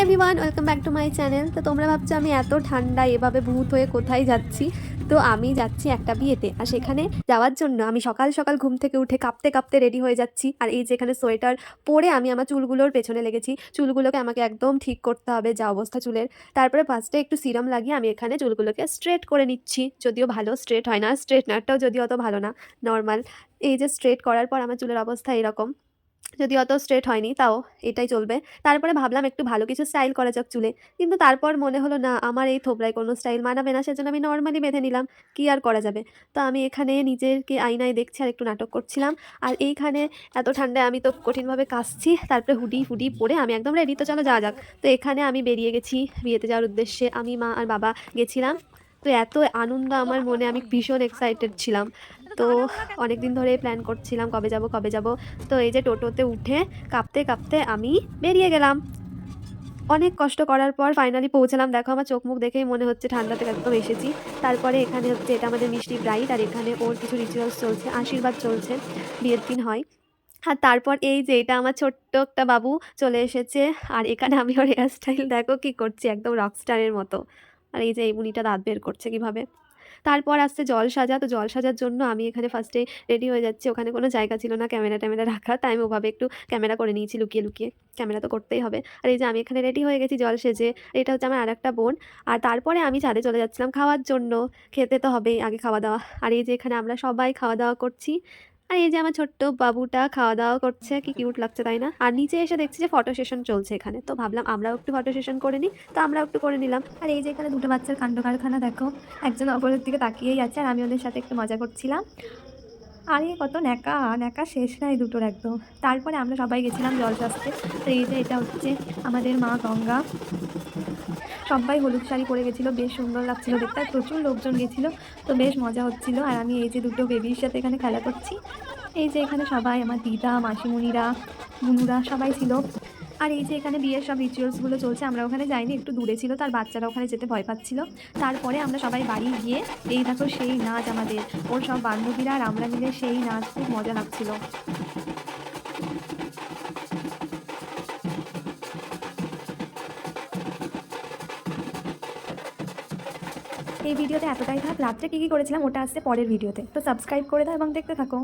Everyone, welcome back to my channel. তো তোমরা ভাবছো আমি এত ঠান্ডা এভাবে ভূত হয়ে কোথায় যাচ্ছি। তো আমি যাচ্ছি একটা বিয়েতে, আর সেখানে যাওয়ার জন্য আমি সকাল সকাল ঘুম থেকে উঠে কাঁপতে কাঁপতে রেডি হয়ে যাচ্ছি। আর এই যেখানে সোয়েটার পরে আমি আমার চুলগুলোর পেছনে লেগেছি, চুলগুলোকে আমাকে একদম ঠিক করতে হবে যা অবস্থা চুলের। তারপরে ফার্স্টে একটু সিরাম লাগিয়ে আমি এখানে চুলগুলোকে স্ট্রেট করে নিচ্ছি, যদিও ভালো স্ট্রেট হয় না, স্ট্রেটনারটাও যদিও অত ভালো না, নর্মাল। এই যে স্ট্রেট করার পর আমার চুলের অবস্থা এরকম, যদি অত স্ট্রেট হয়নি তাও এটাই চলবে। তারপরে ভাবলাম একটু ভালো কিছু স্টাইল করা যাক চুলে, কিন্তু তারপর মনে হলো না আমার এই থোবরায় কোনো স্টাইল মানাবে না, সেজন্য আমি নর্মালি বেঁধে নিলাম। কি আর করা যাবে। তো আমি এখানে নিজেকে আয়নায় দেখছি আর একটু নাটক করছিলাম। আর এইখানে এত ঠান্ডায় আমি তো কঠিনভাবে কাশছি, তারপরে হুডি ফুডি পরে আমি একদম রেডি, তো চলো যাওয়া যাক। তো এখানে আমি বেরিয়ে গেছি বিয়েতে যাওয়ার উদ্দেশ্যে, আমি মা আর বাবা গেছিলাম। তো এত আনন্দ আমার মনে, আমি ভীষণ এক্সাইটেড ছিলাম। তো অনেক দিন ধরে প্ল্যান করছিলাম কবে যাব কবে যাব। তো এই যে টোটোতে উঠে কাঁপতে কাঁপতে আমি বেরিয়ে গেলাম। অনেক কষ্ট করার পর ফাইনালি পৌঁছালাম। দেখো আমার চোখ মুখ দেখেই মনে হচ্ছে ঠান্ডা থেকে একদম এসেছি। তারপরে এখানে হচ্ছে এটা আমাদের মিষ্টি ব্রাইড, আর এখানে ওর কিছু রিচুয়ালস চলছে, আশীর্বাদ চলছে, বিয়ের দিন হয়। আর তারপর এই যে এটা আমার ছোট্ট একটা বাবু চলে এসেছে। আর এখানে আমি ওর হেয়ার স্টাইল দেখো কি করছি, একদম রকস্টারের মতো। আর এই যে এই বুনিটা দাঁত বের করছে কিভাবে। তারপর আসছে জল সাজা। তো জল সাজার জন্য আমি এখানে ফার্স্টে রেডি হয়ে যাচ্ছি। ওখানে কোনো জায়গা ছিল না ক্যামেরা ট্যামেরা রাখা, তাই আমি ওভাবে একটু ক্যামেরা করে নিয়েছি লুকিয়ে লুকিয়ে। ক্যামেরা তো করতেই হবে। আর এই যে আমি এখানে রেডি হয়ে গেছি জল সেজে। এটা হচ্ছে আমার আরেকটা বোন। আর তারপরে আমি ছাদে চলে যাচ্ছিলাম খাওয়ার জন্য। খেতে তো হবেই, আগে খাওয়া দাওয়া। আর এই যে এখানে আমরা সবাই খাওয়া দাওয়া করছি। আর এই যে আমার ছোট্ট বাবুটা খাওয়া দাওয়া করছে, কি কিউট লাগছে তাই না। আর নিচে এসে দেখছি যে ফটো সেশন চলছে এখানে, তো ভাবলাম আমরাও একটু ফটো সেশন করে নিই, তো আমরাও একটু করে নিলাম। আর এই যে এখানে দুটো বাচ্চার কাণ্ড কারখানা দেখো, একজন অপরের দিকে তাকিয়েই আছে, আর আমি ওদের সাথে একটু মজা করছিলাম। আরে কত ন্যাকা ন্যাকা শেষ নাই দুটোর একদম। তারপরে আমরা সবাই গেছিলাম জল সাজতে। আর এই যে এটা হচ্ছে আমাদের মা গঙ্গা। সবাই হলুদ শাড়ি পরে গেছিলো, বেশ সুন্দর লাগছিল দেখতে, আর প্রচুর লোকজন গেছিলো। তো বেশ মজা হচ্ছিল। আর আমি এই যে দুটো বেবির সাথে এখানে খেলা করছি। এই যে এখানে সবাই আমার দিদা মাসিমণিরা বুনুরা সবাই ছিল। আর এই যে এখানে বিয়ের সব রিচুয়ালসগুলো চলছে, আমরা ওখানে যাইনি, একটু দূরে ছিল, তার বাচ্চারা ওখানে যেতে ভয় পাচ্ছিল। তারপরে আমরা সবাই বাড়ি গিয়ে এই দেখো সেই নাচ আমাদের, ওর সব বান্ধবীরা আর আমরা মিলে সেই নাচ, খুব মজা লাগছিল। এই ভিডিওতে এতটাই থাক, রাত্রে কী কী করেছিলাম ওটা আসছে পরের ভিডিওতে, তো সাবস্ক্রাইব করে দাও এবং দেখতে থাকো।